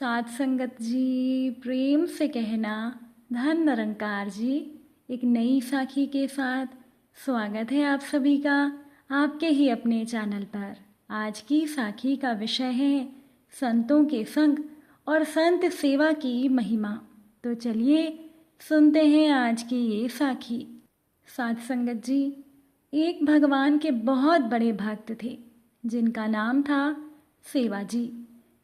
साध संगत जी, प्रेम से कहना धन निरंकार जी। एक नई साखी के साथ स्वागत है आप सभी का आपके ही अपने चैनल पर। आज की साखी का विषय है संतों के संग और संत सेवा की महिमा। तो चलिए सुनते हैं आज की ये साखी। साध संगत जी, एक भगवान के बहुत बड़े भक्त थे जिनका नाम था सेवा जी।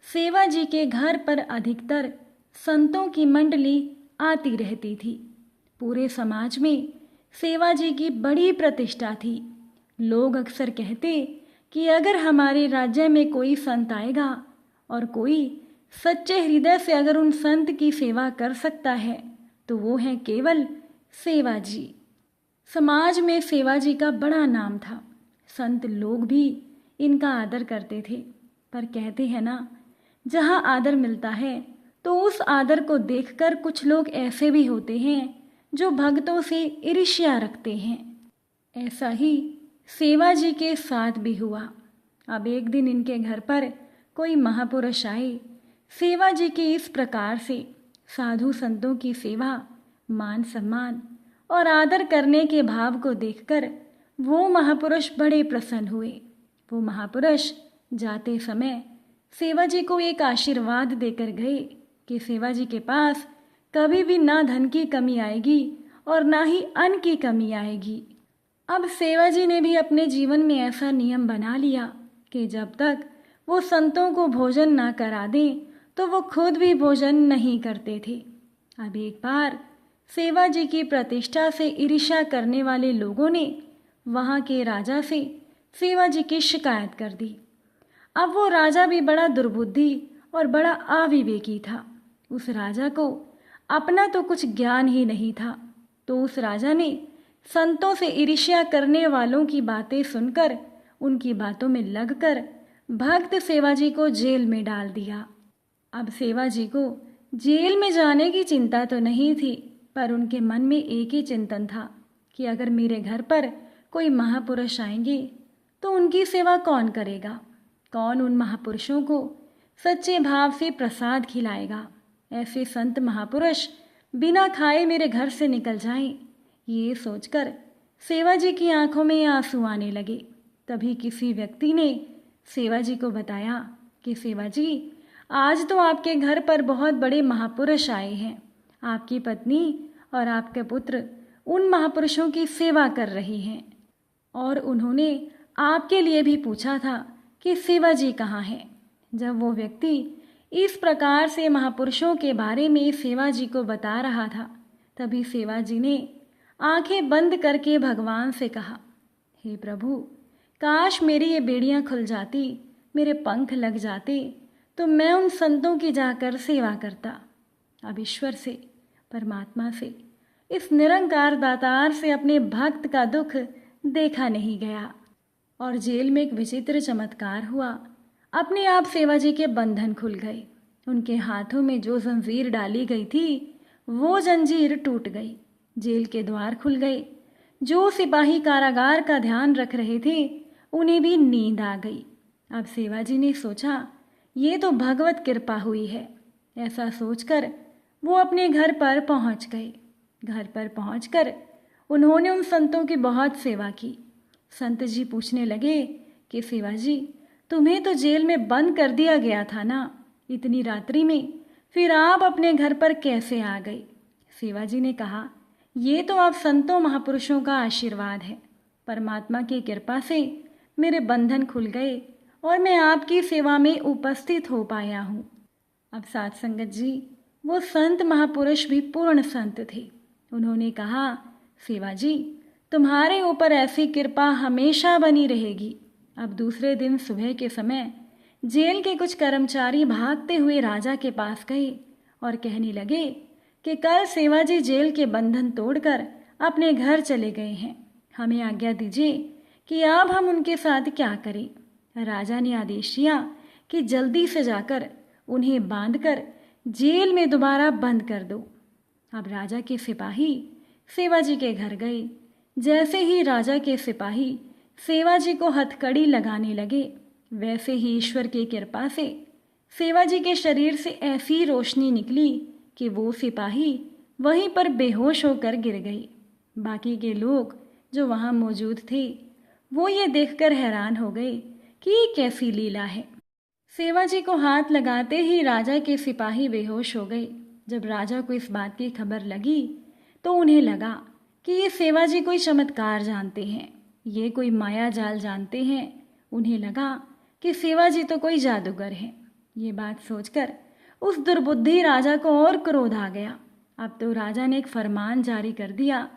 सेवा जी के घर पर अधिकतर संतों की मंडली आती रहती थी। पूरे समाज में सेवा जी की बड़ी प्रतिष्ठा थी। लोग अक्सर कहते कि अगर हमारे राज्य में कोई संत आएगा और कोई सच्चे हृदय से अगर उन संत की सेवा कर सकता है तो वो है केवल सेवा जी। समाज में सेवा जी का बड़ा नाम था। संत लोग भी इनका आदर करते थे। पर कहते हैं ना, जहाँ आदर मिलता है तो उस आदर को देखकर कुछ लोग ऐसे भी होते हैं जो भक्तों से ईर्ष्या रखते हैं। ऐसा ही सेवा जी के साथ भी हुआ। अब एक दिन इनके घर पर कोई महापुरुष आए। सेवा जी की इस प्रकार से साधु संतों की सेवा, मान सम्मान और आदर करने के भाव को देखकर वो महापुरुष बड़े प्रसन्न हुए। वो महापुरुष जाते समय सेवा जी को एक आशीर्वाद देकर गए कि सेवा जी के पास कभी भी ना धन की कमी आएगी और ना ही अन्न की कमी आएगी। अब सेवा जी ने भी अपने जीवन में ऐसा नियम बना लिया कि जब तक वो संतों को भोजन ना करा दें तो वो खुद भी भोजन नहीं करते थे। अब एक बार सेवा जी की प्रतिष्ठा से ईर्ष्या करने वाले लोगों ने वहाँ के राजा से सेवा जी की शिकायत कर दी। अब वो राजा भी बड़ा दुर्बुद्धि और बड़ा अविवेकी था। उस राजा को अपना तो कुछ ज्ञान ही नहीं था, तो उस राजा ने संतों से ईर्ष्या करने वालों की बातें सुनकर उनकी बातों में लगकर भक्त सेवा जी को जेल में डाल दिया। अब सेवा जी को जेल में जाने की चिंता तो नहीं थी, पर उनके मन में एक ही चिंतन था कि अगर मेरे घर पर कोई महापुरुष आएंगे तो उनकी सेवा कौन करेगा, कौन उन महापुरुषों को सच्चे भाव से प्रसाद खिलाएगा। ऐसे संत महापुरुष बिना खाए मेरे घर से निकल जाएं, ये सोचकर सेवा जी की आंखों में आंसू आने लगे। तभी किसी व्यक्ति ने सेवा जी को बताया कि सेवा जी, आज तो आपके घर पर बहुत बड़े महापुरुष आए हैं। आपकी पत्नी और आपके पुत्र उन महापुरुषों की सेवा कर रहे हैं और उन्होंने आपके लिए भी पूछा था कि सेवा जी कहाँ हैं। जब वो व्यक्ति इस प्रकार से महापुरुषों के बारे में सेवा जी को बता रहा था, तभी सेवा जी ने आंखें बंद करके भगवान से कहा, हे प्रभु, काश मेरी ये बेड़ियां खुल जाती, मेरे पंख लग जाते, तो मैं उन संतों की जाकर सेवा करता। अब ईश्वर से, परमात्मा से, इस निरंकार दातार से अपने भक्त का दुख देखा नहीं गया। और जेल में एक विचित्र चमत्कार हुआ। अपने आप सेवा जी के बंधन खुल गए। उनके हाथों में जो जंजीर डाली गई थी वो जंजीर टूट गई। जेल के द्वार खुल गए। जो सिपाही कारागार का ध्यान रख रहे थे उन्हें भी नींद आ गई। अब सेवा जी ने सोचा, ये तो भगवत कृपा हुई है। ऐसा सोचकर वो अपने घर पर पहुंच गए। घर पर पहुंचकर उन्होंने उन संतों की बहुत सेवा की। संत जी पूछने लगे कि सेवा जी, तुम्हें तो जेल में बंद कर दिया गया था ना, इतनी रात्रि में फिर आप अपने घर पर कैसे आ गए। सेवा जी ने कहा, ये तो आप संतों महापुरुषों का आशीर्वाद है। परमात्मा की कृपा से मेरे बंधन खुल गए और मैं आपकी सेवा में उपस्थित हो पाया हूँ। अब साध संगत जी, वो संत महापुरुष भी पूर्ण संत थे। उन्होंने कहा, सेवा जी, तुम्हारे ऊपर ऐसी कृपा हमेशा बनी रहेगी। अब दूसरे दिन सुबह के समय जेल के कुछ कर्मचारी भागते हुए राजा के पास गए और कहने लगे कि कल सेवा जी जेल के बंधन तोड़कर अपने घर चले गए हैं। हमें आज्ञा दीजिए कि अब हम उनके साथ क्या करें। राजा ने आदेश दिया कि जल्दी से जाकर उन्हें बांधकर जेल में दोबारा बंद कर दो। अब राजा के सिपाही सेवा जी के घर गए। जैसे ही राजा के सिपाही सेवा जी को हथकड़ी लगाने लगे, वैसे ही ईश्वर की कृपा से सेवाजी के शरीर से ऐसी रोशनी निकली कि वो सिपाही वहीं पर बेहोश होकर गिर गई। बाकी के लोग जो वहाँ मौजूद थे वो ये देखकर हैरान हो गए कि ये कैसी लीला है। सेवाजी को हाथ लगाते ही राजा के सिपाही बेहोश हो गए। जब राजा को इस बात की खबर लगी तो उन्हें लगा कि ये सेवाजी कोई चमत्कार जानते हैं, ये कोई माया जाल जानते हैं। उन्हें लगा कि सेवाजी तो कोई जादूगर हैं। ये बात सोचकर उस दुर्बुद्धि राजा को और क्रोध आ गया। अब तो राजा ने एक फरमान जारी कर दिया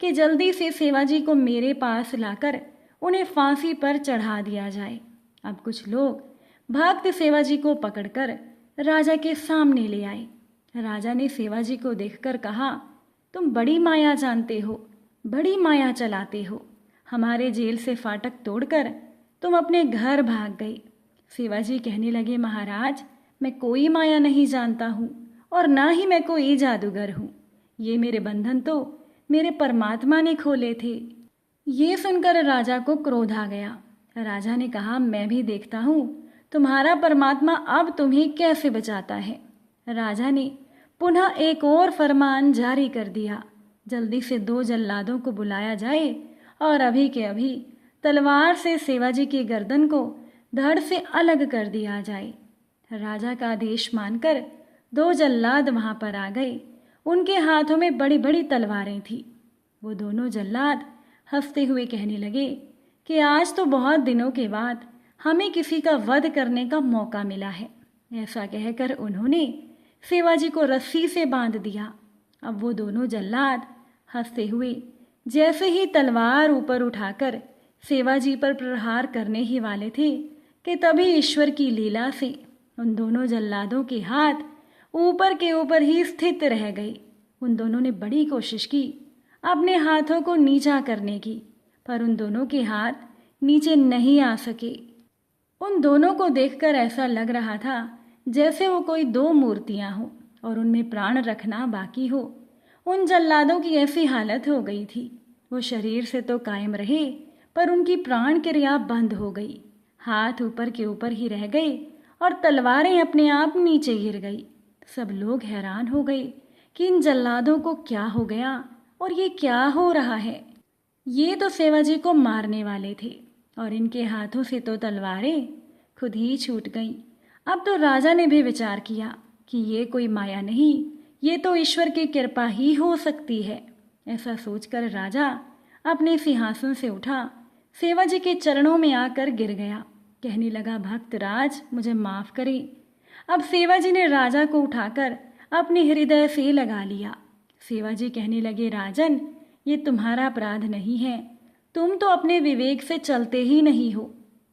कि जल्दी से सेवाजी को मेरे पास लाकर उन्हें फांसी पर चढ़ा दिया जाए। अब कुछ लोग भक्त सेवाजी को पकड़कर राजा के सामने ले आए। राजा ने सेवाजी को देखकर कहा, तुम बड़ी माया जानते हो, बड़ी माया चलाते हो। हमारे जेल से फाटक तोड़कर तुम अपने घर भाग गए। सेवाजी कहने लगे, महाराज मैं कोई माया नहीं जानता हूँ और ना ही मैं कोई जादूगर हूँ। ये मेरे बंधन तो मेरे परमात्मा ने खोले थे। ये सुनकर राजा को क्रोध आ गया। राजा ने कहा, मैं भी देखता हूँ तुम्हारा परमात्मा अब तुम्हें कैसे बचाता है। राजा ने पुनः एक और फरमान जारी कर दिया, जल्दी से 2 जल्लादों को बुलाया जाए और अभी के अभी तलवार से सेवाजी की गर्दन को धड़ से अलग कर दिया जाए। राजा का आदेश मानकर 2 जल्लाद वहां पर आ गए। उनके हाथों में बड़ी बड़ी तलवारें थी। वो दोनों जल्लाद हंसते हुए कहने लगे कि आज तो बहुत दिनों के बाद हमें किसी का वध करने का मौका मिला है। ऐसा कहकर उन्होंने सेवाजी को रस्सी से बांध दिया। अब वो दोनों जल्लाद हंसते हुए जैसे ही तलवार ऊपर उठाकर सेवाजी पर प्रहार करने ही वाले थे कि तभी ईश्वर की लीला से उन दोनों जल्लादों के हाथ ऊपर के ऊपर ही स्थित रह गए। उन दोनों ने बड़ी कोशिश की अपने हाथों को नीचा करने की, पर उन दोनों के हाथ नीचे नहीं आ सके। उन दोनों को देखकर ऐसा लग रहा था जैसे वो कोई 2 मूर्तियां हों और उनमें प्राण रखना बाकी हो। उन जल्लादों की ऐसी हालत हो गई थी, वो शरीर से तो कायम रहे पर उनकी प्राण क्रिया बंद हो गई। हाथ ऊपर के ऊपर ही रह गए और तलवारें अपने आप नीचे गिर गई। सब लोग हैरान हो गए कि इन जल्लादों को क्या हो गया और ये क्या हो रहा है। ये तो सेवाजी को मारने वाले थे और इनके हाथों से तो तलवारें खुद ही छूट गईं। अब तो राजा ने भी विचार किया कि ये कोई माया नहीं, ये तो ईश्वर की कृपा ही हो सकती है। ऐसा सोचकर राजा अपने सिंहासन से उठा, सेवाजी के चरणों में आकर गिर गया। कहने लगा, भक्तराज मुझे माफ करें। अब सेवाजी ने राजा को उठाकर अपने हृदय से लगा लिया। सेवाजी कहने लगे, राजन ये तुम्हारा अपराध नहीं है, तुम तो अपने विवेक से चलते ही नहीं हो।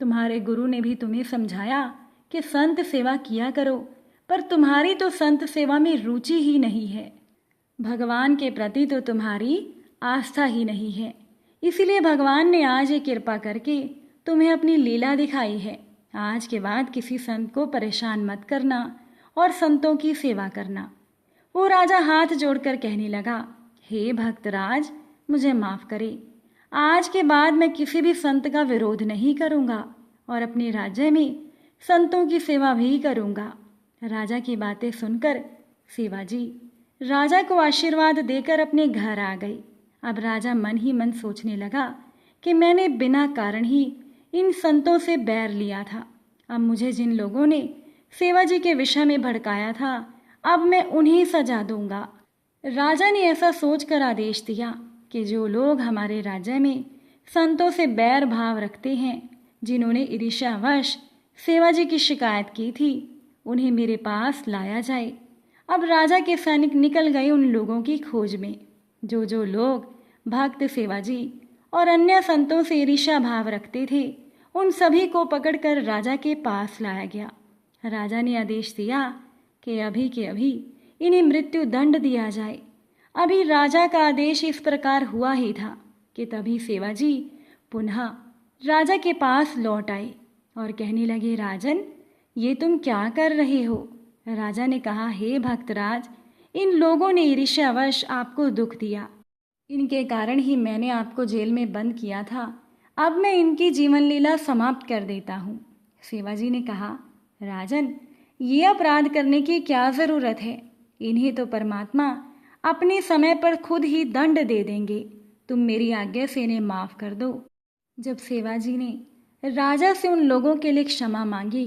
तुम्हारे गुरु ने भी तुम्हें समझाया कि संत सेवा किया करो, पर तुम्हारी तो संत सेवा में रुचि ही नहीं है। भगवान के प्रति तो तुम्हारी आस्था ही नहीं है, इसीलिए भगवान ने आज ये कृपा करके तुम्हें अपनी लीला दिखाई है। आज के बाद किसी संत को परेशान मत करना और संतों की सेवा करना। वो राजा हाथ जोड़कर कहने लगा, हे भक्तराज मुझे माफ करे, आज के बाद मैं किसी भी संत का विरोध नहीं करूँगा और अपने राज्य में संतों की सेवा भी करूँगा। राजा की बातें सुनकर सेवाजी राजा को आशीर्वाद देकर अपने घर आ गई। अब राजा मन ही मन सोचने लगा कि मैंने बिना कारण ही इन संतों से बैर लिया था। अब मुझे जिन लोगों ने सेवाजी के विषय में भड़काया था, अब मैं उन्हें सजा दूंगा। राजा ने ऐसा सोचकर आदेश दिया कि जो लोग हमारे राज्य में संतों से बैर भाव रखते हैं, जिन्होंने ईर्ष्यावश सेवाजी की शिकायत की थी, उन्हें मेरे पास लाया जाए। अब राजा के सैनिक निकल गए उन लोगों की खोज में। जो लोग भक्त सेवाजी और अन्य संतों से ईर्ष्या भाव रखते थे, उन सभी को पकड़कर राजा के पास लाया गया। राजा ने आदेश दिया कि अभी के अभी इन्हें मृत्यु दंड दिया जाए। अभी राजा का आदेश इस प्रकार हुआ ही था कि तभी सेवाजी पुनः राजा के पास लौट आए और कहने लगे, राजन ये तुम क्या कर रहे हो? राजा ने कहा, हे भक्तराज, इन लोगों ने ईर्ष्यावश आपको दुख दिया, इनके कारण ही मैंने आपको जेल में बंद किया था। अब मैं इनकी जीवन लीला समाप्त कर देता हूँ। सेवाजी ने कहा, राजन ये अपराध करने की क्या ज़रूरत है? इन्हें तो परमात्मा अपने समय पर खुद ही दंड दे देंगे। तुम मेरी आज्ञा से इन्हें माफ़ कर दो। जब सेवाजी ने राजा से उन लोगों के लिए क्षमा मांगी,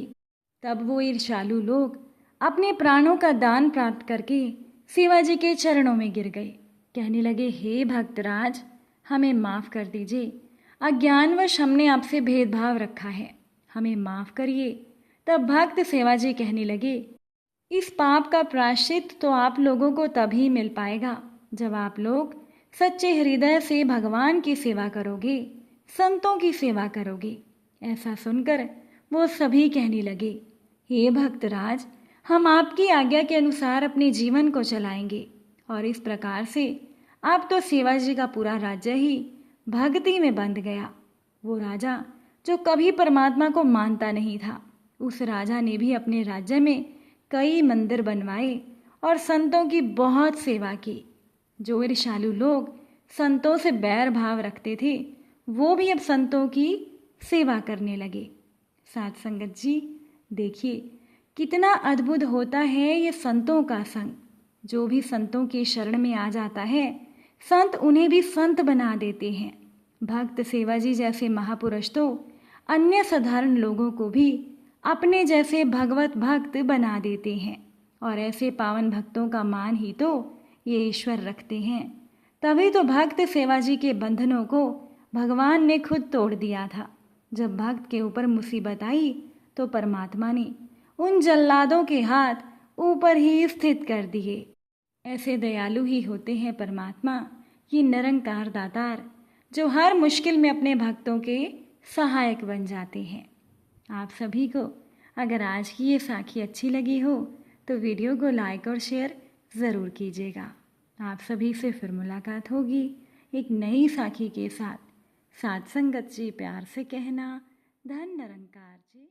तब वो ईर्ष्यालु लोग अपने प्राणों का दान प्राप्त करके शिवाजी के चरणों में गिर गए। कहने लगे, हे भक्तराज, हमें माफ़ कर दीजिए। अज्ञानवश हमने आपसे भेदभाव रखा है, हमें माफ़ करिए। तब भक्त सेवाजी कहने लगे, इस पाप का प्रायश्चित तो आप लोगों को तभी मिल पाएगा जब आप लोग सच्चे हृदय से भगवान की सेवा करोगे, संतों की सेवा करोगे। ऐसा सुनकर वो सभी कहने लगे, हे भक्तराज, हम आपकी आज्ञा के अनुसार अपने जीवन को चलाएंगे। और इस प्रकार से अब तो शिवाजी का पूरा राज्य ही भक्ति में बंध गया। वो राजा जो कभी परमात्मा को मानता नहीं था, उस राजा ने भी अपने राज्य में कई मंदिर बनवाए और संतों की बहुत सेवा की। जो ईर्ष्यालु लोग संतों से बैर भाव रखते थे, वो भी अब संतों की सेवा करने लगे। साथ संगत जी, देखिए कितना अद्भुत होता है ये संतों का संग। जो भी संतों के शरण में आ जाता है, संत उन्हें भी संत बना देते हैं। भक्त सेवाजी जैसे महापुरुष तो अन्य साधारण लोगों को भी अपने जैसे भगवत भक्त बना देते हैं। और ऐसे पावन भक्तों का मान ही तो ये ईश्वर रखते हैं। तभी तो भक्त सेवाजी के बंधनों को भगवान ने खुद तोड़ दिया था। जब भक्त के ऊपर मुसीबत आई तो परमात्मा ने उन जल्लादों के हाथ ऊपर ही स्थित कर दिए। ऐसे दयालु ही होते हैं परमात्मा, ये निरंकार दातार, जो हर मुश्किल में अपने भक्तों के सहायक बन जाते हैं। आप सभी को अगर आज की ये साखी अच्छी लगी हो तो वीडियो को लाइक और शेयर ज़रूर कीजिएगा। आप सभी से फिर मुलाकात होगी एक नई साखी के साथ। साथ संगत जी, प्यार से कहना, धन निरंकार जी।